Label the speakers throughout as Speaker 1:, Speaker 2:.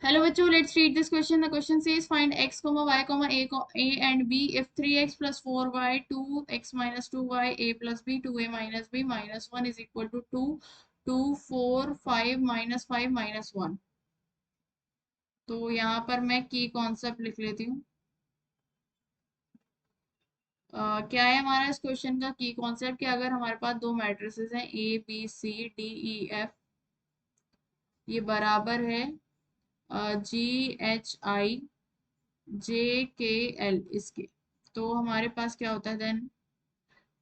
Speaker 1: Hello बच्चों, let's read this question. The question says find x comma y comma a and b if 3x plus 4y 2x minus 2y a plus b 2a minus b minus 1 is equal to 2 2 4 5 minus 5 minus 1. तो यहाँ पर मैं की concept लिख लेती हूँ। क्या है हमारा इस क्वेश्चन का की कॉन्सेप्ट कि अगर हमारे पास दो मैट्रिसेस हैं A B C D E F, ये बराबर है जी एच आई जे के एल इसके, तो हमारे पास क्या होता है देन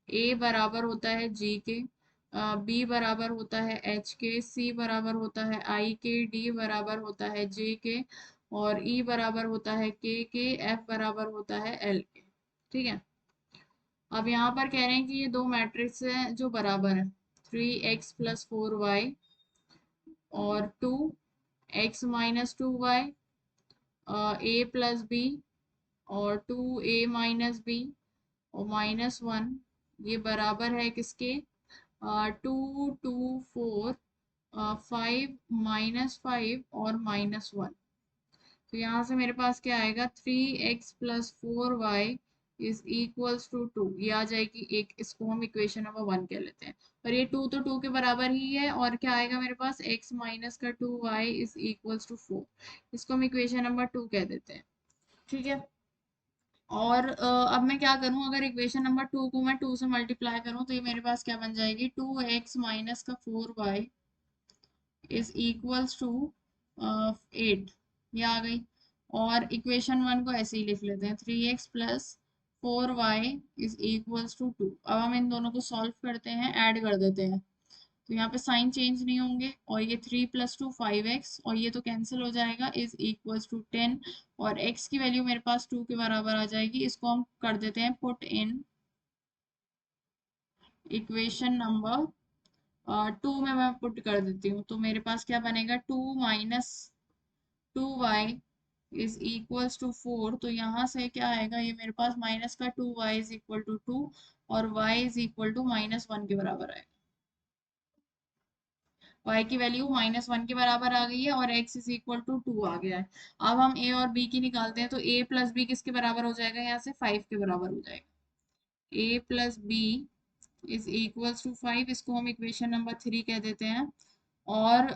Speaker 1: ए बराबर होता है जी के, बी बराबर होता है एच के, सी बराबर होता है आई के, डी बराबर होता है जे के और ई बराबर होता है के, एफ बराबर होता है एल के। ठीक है। अब यहाँ पर कह रहे हैं कि ये दो मैट्रिक्स हैं जो बराबर है, 3x + 4y और 2x - 2y, a plus B और 2a - b और -1, ये बराबर है किसके, 2 2 4 5 -5 और -1। तो यहाँ से मेरे पास क्या आएगा, 3x + 4y is equals to 2, ये आ जाएगी एक, इसको हम इक्वेशन नंबर 1 कह लेते हैं। और ये 2 तो 2 के बराबर ही है, और क्या आएगा मेरे पास, x माइनस का 2y इज इक्वल्स टू 4, इसको हम इक्वेशन नंबर 2 कह देते हैं। ठीक है। और अब मैं क्या करूं, अगर इक्वेशन नंबर 2 को मैं 2 से मल्टीप्लाई करूं तो ये मेरे पास क्या बन जाएगी, 2x माइनस का 4y इज इक्वल्स टू 8, ये आ गई। और इक्वेशन 1 को ऐसे ही लिख लेते हैं, 3x + 4y is equals to 2। अब हम इन दोनों को सॉल्व करते हैं, ऐड कर देते हैं, तो यहाँ पे साइन चेंज नहीं होंगे, और ये 3 + 2 5x और ये तो कैंसिल हो जाएगा, इज इक्वल्स टू 10। और x की वैल्यू मेरे पास 2 के बराबर आ जाएगी, इसको हम कर देते हैं पुट इन इक्वेशन नंबर 2 में मैं पुट कर देती हूँ, तो मेरे पास क्या बनेगा, 2 - 2y इज इक्वल्स टू 4। तो यहाँ से क्या आएगा, ये मेरे पास माइनस का 2y इज इक्वल टू 2 और y इज इक्वल टू -1 के बराबर आएगा। y की वैल्यू -1 के बराबर आ गई है और x इज इक्वल टू 2 आ गया है। अब हम a और b की निकालते हैं, तो a प्लस b किसके बराबर हो जाएगा, यहाँ से 5 के बराबर हो जाएगा। a plus b is equals to 5, इसको हम इक्वेशन नंबर 3 कह देते हैं। और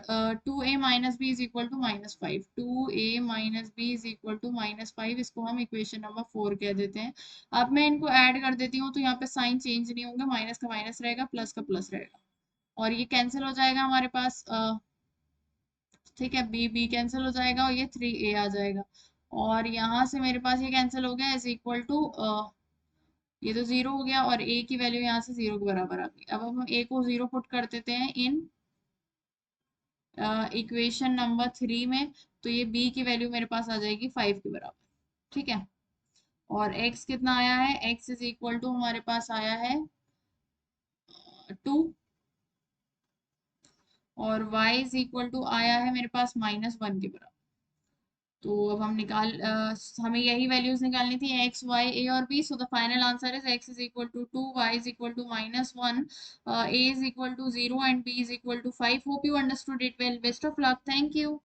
Speaker 1: 2a - b is equal to -5, 2a - b is equal to -5, इसको हम इक्वेशन नंबर 4 कह देते हैं। अब मैं इनको ऐड कर देती हूँ, तो यहाँ पे साइन चेंज नहीं होंगे, माइनस का माइनस रहेगा, प्लस का प्लस रहेगा, और ये कैंसिल हो जाएगा हमारे पास। ठीक है, बी बी कैंसिल हो जाएगा और ये 3a आ जाएगा। और यहाँ से मेरे पास ये कैंसिल हो गया, इज इक्वल टू ये तो 0 हो गया, और a की वैल्यू यहाँ से 0 के बराबर आ गई। अब हम a को 0 पुट कर देते हैं इन इक्वेशन नंबर 3 में, तो ये b की वैल्यू मेरे पास आ जाएगी 5 के बराबर। ठीक है। और x कितना आया है, x इज इक्वल टू हमारे पास आया है 2, और y इज इक्वल टू आया है मेरे पास -1 के बराबर। तो अब हम हमें यही वैल्यूज निकालनी थी, x y a और b। So the final answer is x is equal to 2, y is equal to -1, a is equal to 0 and b is equal to 5। Hope you understood it well. Best of luck. Thank you.